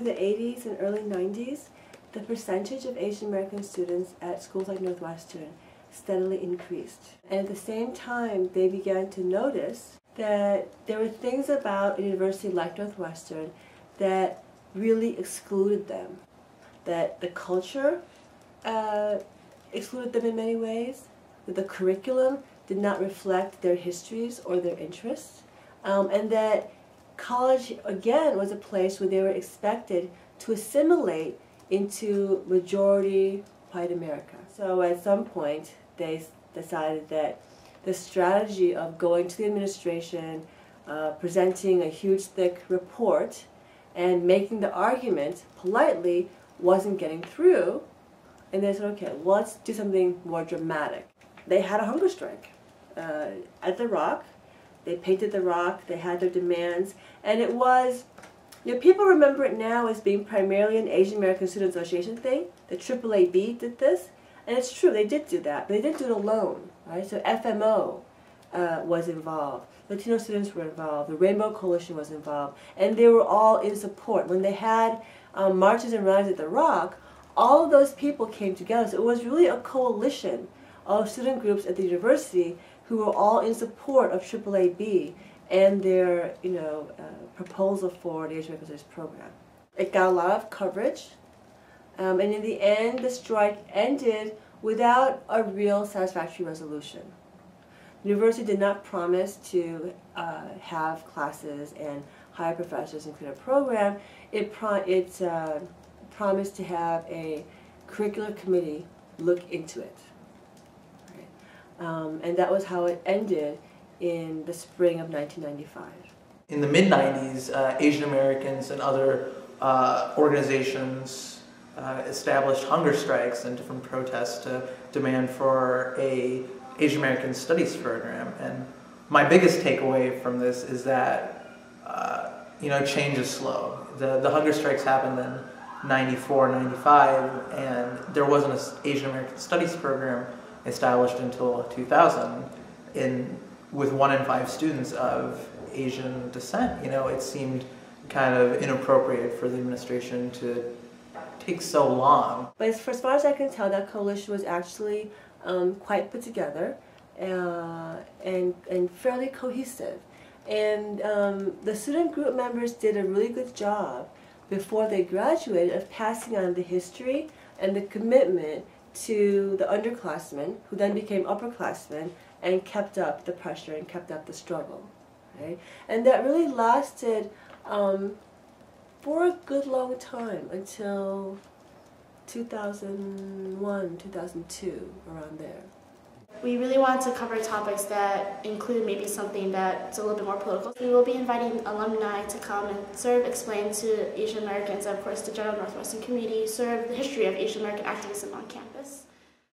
through the 80s and early 90s, the percentage of Asian American students at schools like Northwestern steadily increased. And at the same time, they began to notice that there were things about a university like Northwestern that really excluded them. That the culture excluded them in many ways, that the curriculum did not reflect their histories or their interests, and that college, again, was a place where they were expected to assimilate into majority white America. So at some point, they decided that the strategy of going to the administration, presenting a huge, thick report, and making the argument politely wasn't getting through, and they said, okay, let's do something more dramatic. They had a hunger strike at the Rock. They painted the Rock, they had their demands, and it was, people remember it now as being primarily an Asian American Student Association thing. The AAAB did this, and it's true, they did do that, but they didn't do it alone, right? So FMO was involved, Latino students were involved, the Rainbow Coalition was involved, and they were all in support. When they had marches and rallies at the Rock, all of those people came together, so it was really a coalition of student groups at the university who were all in support of AAAB and their, proposal for the Asian American Studies program. It got a lot of coverage, and in the end, the strike ended without a real satisfactory resolution. The university did not promise to have classes and hire professors and create a program. It promised to have a curricular committee look into it. And that was how it ended in the spring of 1995. In the mid-90s, Asian Americans and other organizations established hunger strikes and different protests to demand for a Asian American Studies program. And my biggest takeaway from this is that change is slow. The hunger strikes happened in 94, 95, and there wasn't an Asian American Studies program established until 2000 with 1 in 5 students of Asian descent. It seemed kind of inappropriate for the administration to take so long. But for as far as I can tell, that coalition was actually quite put together and fairly cohesive. And the student group members did a really good job before they graduated of passing on the history and the commitment to the underclassmen, who then became upperclassmen, and kept up the pressure and kept up the struggle. Right? And that really lasted for a good long time, until 2001, 2002, around there. We really wanted to cover topics that include maybe something that's a little bit more political. We will be inviting alumni to come and sort of explain to Asian Americans, and of course the general Northwestern community, sort of the history of Asian American activism on campus.